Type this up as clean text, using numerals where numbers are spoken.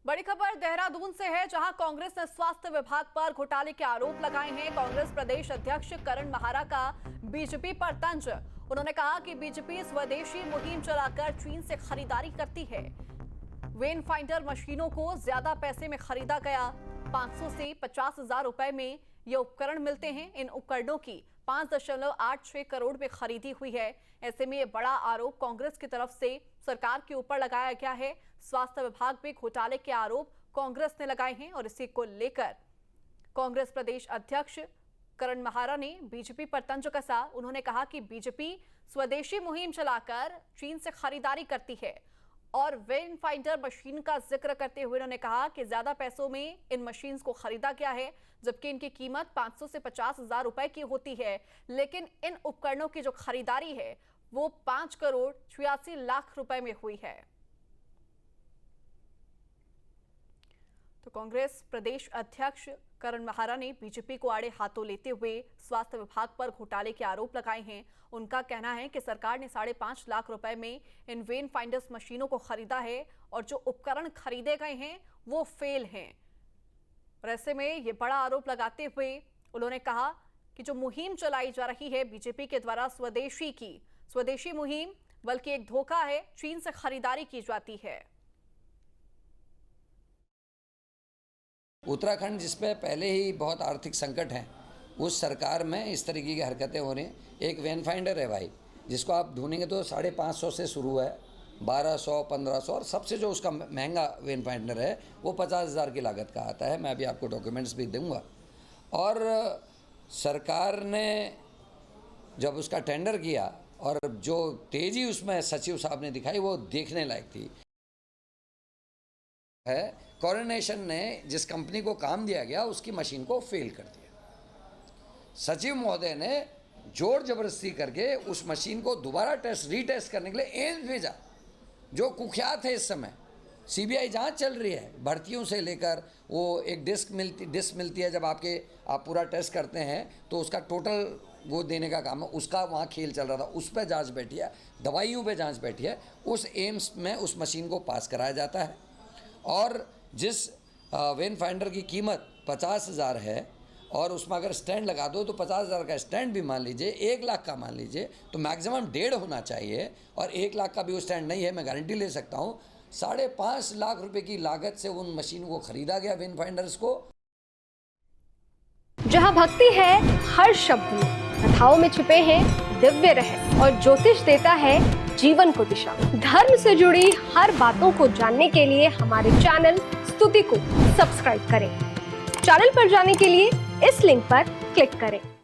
बड़ी खबर देहरादून से है, जहां कांग्रेस ने स्वास्थ्य विभाग पर घोटाले के आरोप लगाए हैं। कांग्रेस प्रदेश अध्यक्ष करण महारा का बीजेपी पर तंज। उन्होंने कहा कि बीजेपी स्वदेशी मुहिम चलाकर चीन से खरीदारी करती है। वेन फाइंडर मशीनों को ज्यादा पैसे में खरीदा गया। 500 से 50,000 रुपए में ये उपकरण मिलते हैं। इन उपकरणों की 5.86 करोड़ में खरीदी हुई है। ऐसे में ये बड़ा आरोप कांग्रेस की तरफ से सरकार के ऊपर लगाया गया है। स्वास्थ्य विभाग में घोटाले के आरोप कांग्रेस ने लगाए हैं और इसी को लेकर कांग्रेस प्रदेश अध्यक्ष करण महारा ने बीजेपी पर तंज कसा। उन्होंने कहा कि बीजेपी स्वदेशी मुहिम चलाकर चीन से खरीदारी करती है और वेन फाइंडर मशीन का जिक्र करते हुए उन्होंने कहा कि ज्यादा पैसों में इन मशीन्स को खरीदा गया है, जबकि इनकी कीमत 500 से 50,000 रुपए की होती है। लेकिन इन उपकरणों की जो खरीदारी है वो 5 करोड़ 86 लाख रुपए में हुई है। तो कांग्रेस प्रदेश अध्यक्ष करण महारा ने बीजेपी को आड़े हाथों लेते हुए स्वास्थ्य विभाग पर घोटाले के आरोप लगाए हैं। उनका कहना है कि सरकार ने 5.5 लाख रुपए में इन वेन फाइंडर्स मशीनों को खरीदा है और जो उपकरण खरीदे गए हैं वो फेल हैं। और ऐसे में ये बड़ा आरोप लगाते हुए उन्होंने कहा कि जो मुहिम चलाई जा रही है बीजेपी के द्वारा स्वदेशी मुहिम बल्कि एक धोखा है, चीन से खरीदारी की जाती है। उत्तराखंड जिसपे पहले ही बहुत आर्थिक संकट है, उस सरकार में इस तरीके की हरकतें हो रही हैं। एक वेन फाइंडर है भाई, जिसको आप ढूंढेंगे तो 550 से शुरू है, 1200, 1500 और सबसे जो उसका महंगा वेन फाइंडर है वो 50,000 की लागत का आता है। मैं अभी आपको डॉक्यूमेंट्स भी दूंगा। और सरकार ने जब उसका टेंडर किया और जो तेज़ी उसमें सचिव साहब ने दिखाई वो देखने लायक थी। कोऑर्डिनेशन ने जिस कंपनी को काम दिया गया उसकी मशीन को फेल कर दिया। सचिव महोदय ने जोर जबरदस्ती करके उस मशीन को दोबारा रीटेस्ट करने के लिए एम्स भेजा, जो कुख्यात है। इस समय सीबीआई जांच चल रही है, भर्तियों से लेकर वो एक डिस्क मिलती है। जब आप पूरा टेस्ट करते हैं तो उसका टोटल वो देने का काम है, उसका वहाँ खेल चल रहा था। उस पर जाँच बैठी है, दवाइयों पर जाँच बैठी है। उस एम्स में उस मशीन को पास कराया जाता है और जिस वेन फाइंडर की कीमत 50,000 है और उसमें अगर स्टैंड लगा दो तो 50,000 का स्टैंड भी मान लीजिए, 1 लाख का मान लीजिए, तो मैक्सिमम 1.5 होना चाहिए। और 1 लाख का भी वो स्टैंड नहीं है, मैं गारंटी ले सकता हूँ। 5.5 लाख रुपए की लागत से उन मशीनों को खरीदा गया, वेन फाइंडर्स को। जहाँ भक्ति है हर शब्द में, कथाओं में छिपे हैं दिव्य रहस्य और ज्योतिष देता है जीवन को दिशा। धर्म से जुड़ी हर बातों को जानने के लिए हमारे चैनल स्तुति को सब्सक्राइब करें। चैनल पर जाने के लिए इस लिंक पर क्लिक करें।